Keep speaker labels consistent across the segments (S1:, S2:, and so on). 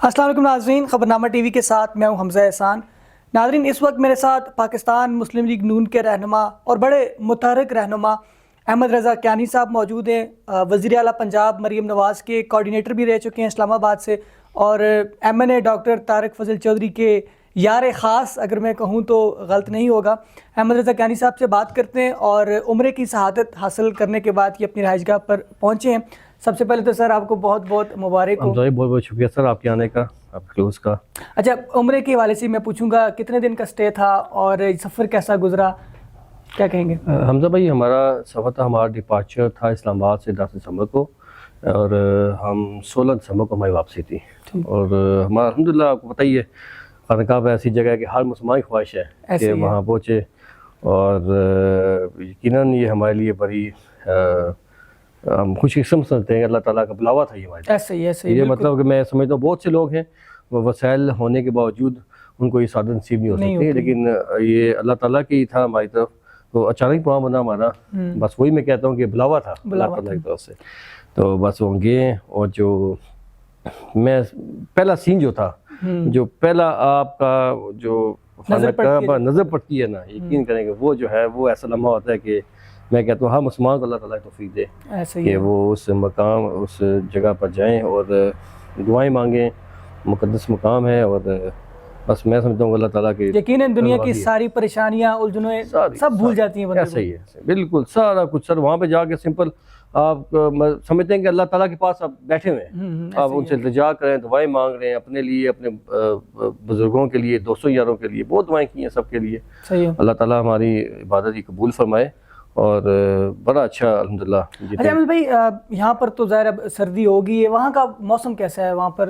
S1: السلام علیکم ناظرین، خبرنامہ ٹی وی کے ساتھ میں ہوں حمزہ احسان۔ ناظرین، اس وقت میرے ساتھ پاکستان مسلم لیگ نون کے رہنما اور بڑے متحرک رہنما احمد رضا کیانی صاحب موجود ہیں۔ وزیر اعلیٰ پنجاب مریم نواز کے کوارڈینیٹر بھی رہ چکے ہیں اسلام آباد سے، اور ایم این اے ڈاکٹر طارق فضل چودھری کے یار خاص اگر میں کہوں تو غلط نہیں ہوگا۔ احمد رضا کیانی صاحب سے بات کرتے ہیں، اور عمرے کی شہادت حاصل کرنے کے بعد یہ اپنی رہائش گاہ پر پہنچے ہیں۔ سب سے پہلے تو سر آپ کو بہت بہت مبارک ہو۔
S2: بہت بہت شکریہ سر آپ کے آنے کا، آپ کے دوست کا۔
S1: اچھا، عمرے کے حوالے سے میں پوچھوں گا کتنے دن کا سٹے تھا اور سفر کیسا گزرا، کیا کہیں گے؟
S2: حمزہ بھائی، ہمارا سفر تھا، ہمارا ڈپارچر تھا اسلام آباد سے 10 دسمبر کو، اور ہم 16 دسمبر کو ہماری واپسی تھی۔ اور ہمارا الحمدللہ آپ کو پتہ ہی ہے، خانہ کعبہ ایسی جگہ ہے کہ ہر مسلمان کی خواہش ہے کہ وہاں پہنچے، اور یقیناً یہ ہمارے لیے بڑی ہم خوش قسمت سمجھتے ہیں، اللہ تعالیٰ کا بلاوا تھا یہ ہمارے
S1: ایسے ہی
S2: یہ مطلب کہ میں سمجھتا ہوں بہت سے لوگ ہیں وہ وسائل ہونے کے باوجود ان کو یہ سعادت نصیب نہیں ہو سکتی، لیکن یہ اللہ تعالیٰ کی تھا ہماری طرف، تو اچانک پروگرام بنا ہمارا، بس وہی میں کہتا ہوں کہ بلاوا تھا اللہ تعالیٰ کی طرف سے، تو بس وہ گئے۔ اور جو میں پہلا سین جو تھا، جو پہلا آپ کا جو خانہ کعبہ نظر پڑتی ہے نا، یقین کریں کہ وہ جو ہے وہ ایسا لمحہ ہوتا ہے کہ میں کہتا ہوں ہر مسلمان کو اللہ تعالیٰ توفیق دے کہ وہ اس مقام، اس جگہ پر جائیں اور دعائیں مانگیں، مقدس مقام ہے، اور بس میں سمجھتا ہوں اللہ تعالیٰ کی
S1: یقیناً دنیا کی ساری پریشانیاں الجھنیں سب بھول جاتی ہیں بندے کو۔
S2: ایسا ہی ہے، بالکل سارا کچھ سر وہاں پہ جا کے سمپل آپ سمجھتے ہیں کہ اللہ تعالیٰ کے پاس آپ بیٹھے ہوئے ہیں، آپ ان سے التجا کریں، دعائیں مانگ رہے ہیں اپنے لیے، اپنے بزرگوں کے لیے، دوستوں یاروں کے لیے، بہت دعائیں کی ہیں سب کے لیے۔ اللہ تعالیٰ ہماری عبادت قبول فرمائے، اور بڑا اچھا الحمدللہ۔
S1: اچھا احمد بھائی، یہاں پر تو ظاہر اب سردی ہوگی ہے، وہاں کا موسم کیسا ہے وہاں پر؟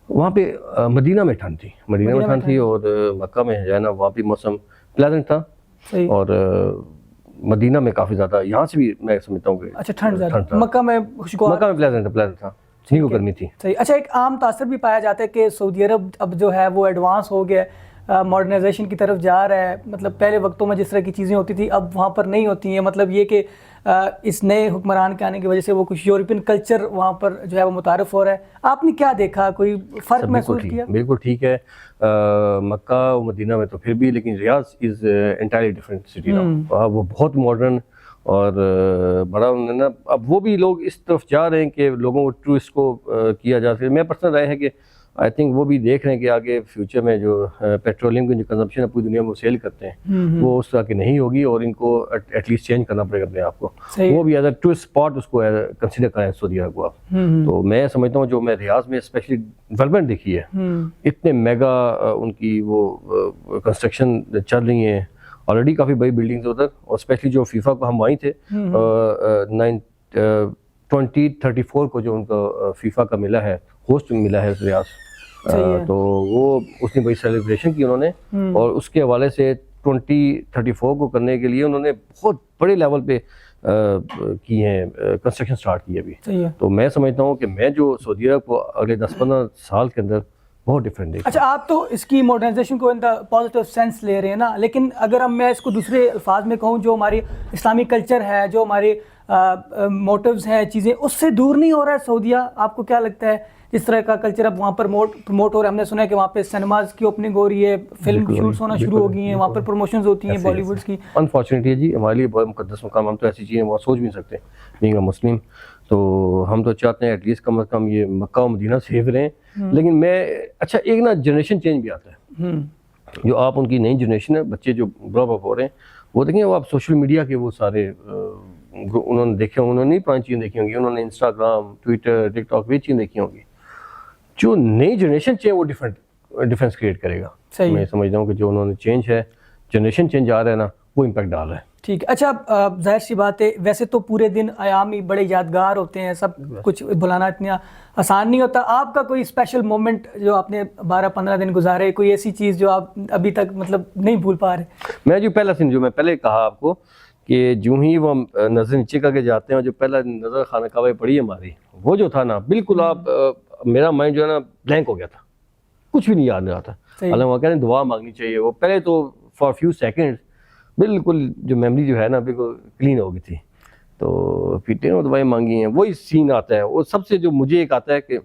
S2: وہاں پہ مدینہ میں ٹھنڈ تھی، مدینہ میں ٹھنڈ تھی، اور مکہ میں جو ہے نا وہاں پہ موسم پلیزنٹ تھا، اور مدینہ میں کافی زیادہ، یہاں سے بھی میں سمجھتا ہوں کہ
S1: اچھا ٹھنڈ زیادہ، مکہ میں خوشگوار،
S2: مکہ میں پلیزنٹ تھا، نہیں کو گرمی تھی۔
S1: صحیح۔ اچھا، ایک عام تاثر بھی پایا جاتا ہے کہ سعودی عرب اب جو ہے وہ ایڈوانس ہو گیا، ماڈرنائزیشن کی طرف جا رہا ہے، مطلب پہلے وقتوں میں جس طرح کی چیزیں ہوتی تھی اب وہاں پر نہیں ہوتی ہیں، مطلب یہ کہ اس نئے حکمران کے آنے کی وجہ سے وہ کچھ یورپین کلچر وہاں پر جو ہے وہ متعارف ہو رہا ہے۔ آپ نے کیا دیکا، کوئی فرق محسوس کیا؟
S2: بالکل ٹھیک ہے، مکہ و مدینہ میں تو پھر بھی، لیکن ریاض از انٹائرلی ڈفرینٹ سٹی نا، وہ بہت ماڈرن، اور بڑا انہوں نے اب وہ بھی لوگ اس طرف جا رہے ہیں کہ لوگوں کو ٹورسٹ کو کیا جا سکے۔ میں پرسنل رائے ہے کہ آئی تھنک وہ بھی دیکھ رہے ہیں کہ آگے فیوچر میں جو پیٹرولیم کی جو کنزمپشن ہے پوری دنیا میں وہ سیل کرتے ہیں، وہ اس طرح کی نہیں ہوگی، اور ان کو ایٹ لیسٹ چینج کرنا پڑے گا اپنے آپ کو، وہ بھی ایز اے ٹورسٹ اسپاٹ اس کو کنسیڈر کریں سعودی عرب کو آپ۔ تو میں سمجھتا ہوں جو میں ریاض میں اسپیشلی ڈیولپمنٹ دیکھی ہے، اتنے میگا ان کی وہ کنسٹرکشن چل رہی ہیں آلریڈی، کافی بڑی بلڈنگز ادھر، اور اسپیشلی جو فیفا کو ہم وہیں تھے 2034 کو جو ان کو فیفا کا ملا ہے، ہوسٹ ملا ہے ریاض، تو وہ اس نے بڑی سیلیبریشن کی انہوں نے، اور اس کے حوالے سے 2034 کو کرنے کے لیے انہوں نے بہت بڑے لیول پہ کی ہیں، کنسٹرکشن سٹارٹ کی ہے ابھی۔ تو میں سمجھتا ہوں کہ میں جو سعودی عرب کو اگلے 10-15 سال کے اندر بہت ڈفرینٹ دیکھتا ہوں۔
S1: اچھا، آپ تو اس کی ماڈرنائزیشن کو ان دا پازیٹیو سینس لے رہے ہیں نا، لیکن اگر میں اس کو دوسرے الفاظ میں کہوں، جو ہماری اسلامی کلچر ہے، جو ہمارے موٹیوز ہیں، چیزیں، اس سے دور نہیں ہو رہا ہے سعودیہ؟ آپ کو کیا لگتا ہے جس طرح کا کلچر اب وہاں پر پروموٹ ہو رہا ہے؟ ہم نے سنا ہے کہ وہاں پہ سینماز کی اوپننگ ہو رہی ہے، فلم شوٹس ہونا شروع ہو گئی ہیں، وہاں پر پروموشنز ہوتی ہیں بالی ووڈس کی۔
S2: انفارچونیٹلی جی، ہمارے لیے بہت مقدس مقام، ہم تو ایسی چیزیں وہاں سوچ بھی نہیں سکتے بینگ اے مسلم، تو ہم تو چاہتے ہیں ایٹ لیسٹ کم از کم یہ مکہ و مدینہ سیف رہیں۔ لیکن میں اچھا ایک نا جنریشن چینج بھی آتا ہے، جو آپ ان کی نئی جنریشن ہے، بچے جو گرو اپ ہو رہے ہیں، وہ دیکھیں وہ آپ سوشل میڈیا کے وہ سارے انہوں نے دیکھے، انہوں نے پرانی چیزیں دیکھی ہوں گی، انہوں نے انسٹاگرام، ٹویٹر، ٹک ٹاک، یہ چیزیں دیکھی ہوں گی۔ جو نئی جنریشن چینج وہ ڈفرینس کریٹ کرے گا۔ میں سمجھتا ہوں کہ جو انہوں نے چینج ہے، جنریشن چینج آ رہا ہے نا، وہ امپیکٹ ڈال رہا ہے۔
S1: ٹھیک ہے۔ اچھا، ظاہر سی بات ہے، ویسے تو پورے دن ایام ہی بڑے یادگار ہوتے ہیں، سب کچھ بھلانا اتنا آسان نہیں ہوتا۔ آپ کا کوئی اسپیشل مومنٹ جو آپ نے 12-15 دن گزارے، کوئی ایسی چیز جو آپ ابھی تک مطلب نہیں بھول پا رہے؟
S2: میں جو پہلا سن، جو میں پہلے کہا آپ کو کہ جو ہی وہ نظر نیچے کر کے جاتے ہیں، جو پہلا نظر خانہ کعبہ پڑی ہماری، وہ جو تھا نا بالکل آپ میرا مائنڈ جو ہے نا بلینک ہو گیا تھا، کچھ بھی نہیں یاد رہا تھا۔ اللہ وہ کہتے ہیں دعا مانگنی چاہیے، وہ پہلے تو فار فیو سیکنڈ بالکل جو میموری جو ہے نا بالکل کلین ہو گئی تھی، تو پھر تینوں دعائیں مانگی ہیں، وہی سین آتا ہے۔ وہ سب سے جو مجھے ایک آتا ہے کہ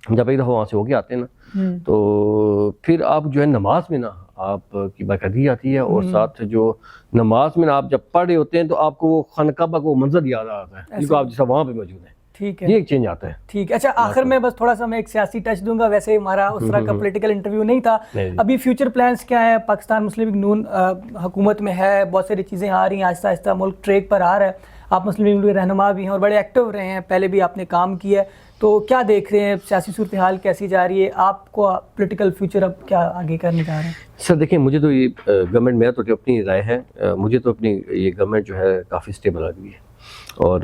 S2: جب ایک دفعہ وہاں سے ہو کے آتے ہیں نا تو پھر آپ جو ہے نماز میں نا آپ کی باقاعدگی آتی ہے، اور ساتھ جو نماز میں آپ جب پڑھ رہے ہوتے ہیں تو آپ کو وہ خانہ کعبہ کا وہ منظر یاد آتا ہے جس کو آپ جیسا وہاں پہ موجود ہیں.
S1: ٹھیک ہے،
S2: یہ ایک چینج آتا ہے.
S1: ٹھیک ہے. اچھا آخر میں بس تھوڑا سا میں ایک سیاسی ٹچ دوں گا، ویسے ہمارا اس طرح کا پولیٹیکل انٹرویو نہیں تھا. ابھی فیوچر پلانس کیا ہیں؟ پاکستان مسلم لیگ نون حکومت میں ہے، بہت ساری چیزیں آ رہی ہیں، آہستہ آہستہ ملک ٹریک پر آ رہا ہے. آپ مسلم لیگ کے رہنما بھی ہیں اور بڑے ایکٹیو رہے ہیں، پہلے بھی آپ نے کام کیا ہے، تو کیا دیکھ رہے ہیں؟ سیاسی صورتحال کیسی جا رہی ہے؟ آپ کو پولیٹیکل فیوچر اب کیا آگے کرنے جا رہے ہیں؟
S2: سر دیکھیں، مجھے تو یہ گورنمنٹ، میرا تو اپنی رائے ہے، مجھے تو اپنی یہ گورنمنٹ جو ہے کافی اسٹیبل لگ رہی ہے. اور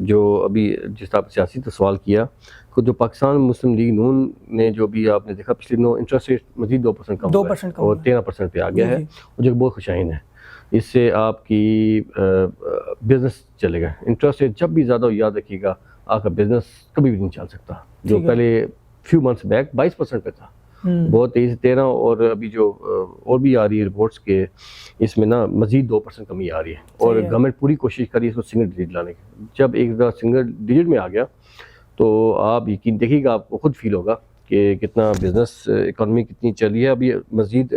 S2: جو ابھی جس طرح سیاسی تو سوال کیا، جو پاکستان مسلم لیگ نون نے جو بھی آپ نے دیکھا پچھلے دنوں انٹرسٹ ریٹ مزید 2% کم ہوا ہے اور 13% پہ آ گیا ہے، جو بہت خوشائن ہے. اس سے آپ کی بزنس چلے گا. انٹرسٹ ریٹ جب بھی زیادہ ہو، یاد رکھیے گا آپ کا بزنس کبھی بھی نہیں چل سکتا. جو پہلے فیو منتھس بیک 22% پہ تھا، بہت تیزی سے 13، اور ابھی جو اور بھی آ رہی ہے رپورٹس کے اس میں نا مزید 2% کمی آ رہی ہے. اور گورنمنٹ پوری کوشش کری اس کو سنگل ڈیجٹ لانے کی. جب ایک دفعہ سنگل ڈیجٹ میں آ گیا تو آپ یقین دیکھیے گا، آپ کو خود فیل ہوگا کہ کتنا بزنس اکانومی کتنی چل رہی ہے. ابھی مزید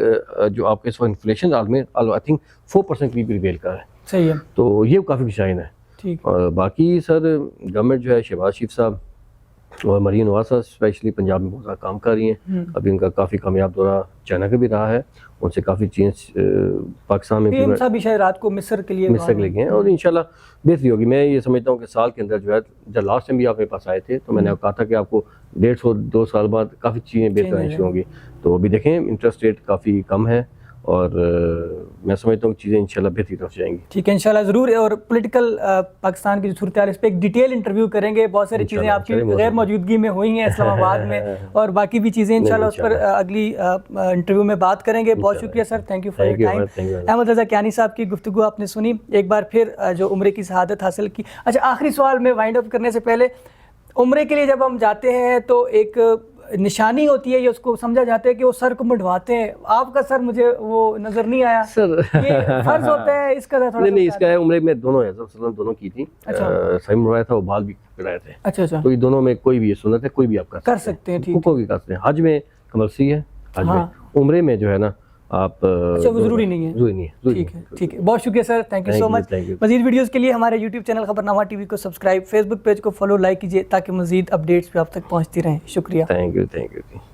S2: جو آپ کے اس وقت انفلیشن عالمی آئی تھنک 4% بھی پریویل کر ہے.
S1: صحیح ہے،
S2: تو یہ کافی خوشائن ہے. اور باقی سر گورنمنٹ جو ہے شہباز شریف صاحب اور مریم نواز صاحب اسپیشلی پنجاب میں بہت زیادہ کام کر رہی ہیں. ابھی ان کا کافی کامیاب دورہ چائنا کا بھی رہا ہے، ان سے کافی چینج پاکستان میں
S1: بھی شاید رات کو مصر کے لیے
S2: لے گئے ہیں، اور انشاءاللہ بہتری ہوگی. میں یہ سمجھتا ہوں کہ سال کے اندر جو ہے، جب لاسٹ ٹائم بھی آپ میرے پاس آئے تھے تو میں نے کہا تھا کہ آپ کو 1.5-2 سال بعد کافی چیزیں بہتر آنی شروع ہوں گی. تو ابھی دیکھیں انٹرسٹ ریٹ کافی کم ہے، اور میں سمجھتا ہوں کہ چیزیں انشاءاللہ بہتری طرف جائیں گی.
S1: ٹھیک ہے، انشاءاللہ ضرور. اور پولیٹیکل پاکستان کی جو صورتحال اس پہ ایک ڈیٹیل انٹرویو کریں گے. بہت ساری چیزیں آپ کی غیر موجودگی میں ہوئی ہیں اسلام آباد میں، اور باقی بھی چیزیں انشاءاللہ اس پر اگلی انٹرویو میں بات کریں گے. بہت شکریہ sir, thank you for your time. Ahmed Raza Kayani صاحب کی گفتگو آپ نے سنی، ایک بار پھر جو عمرے کی شہادت حاصل کی. اچھا آخری سوال میں وائنڈ اپ کرنے سے پہلے، عمرے کے لیے جب ہم جاتے ہیں تو ایک نشانی ہوتی ہے، یہ اس کو سمجھا جاتا ہے کہ وہ سر کو منڈواتے ہیں. آپ کا سر مجھے وہ نظر نہیں آیا.
S2: سر
S1: یہ فرض ہوتا ہے اس کا؟
S2: نہیں، اس کا ہے عمرے میں دونوں ہے دونوں کی تھی. صحیح منڈوایا تھا، وہ بال بھی کٹائے تھے.
S1: اچھا.
S2: تو یہ دونوں میں کوئی بھی یہ سنت ہے، کوئی بھی آپ کر
S1: سکتے ہیں. ٹھیک،
S2: کوئی بھی کر سکتے ہیں. حج میں کمپلسری ہے، حج میں. عمرے میں جو ہے نا آپ
S1: وہ ضروری نہیں ہے. ٹھیک ہے، بہت شکریہ سر، تھینک یو سو مچ. مزید ویڈیوز کے لیے ہمارے یوٹیوب چینل خبرنامہ ٹی وی کو سبسکرائب، فیس بک پیج کو فالو، لائک کیجیے تاکہ مزید اپڈیٹس بھی آپ تک پہنچتی رہیں. شکریہ.
S2: Thank you.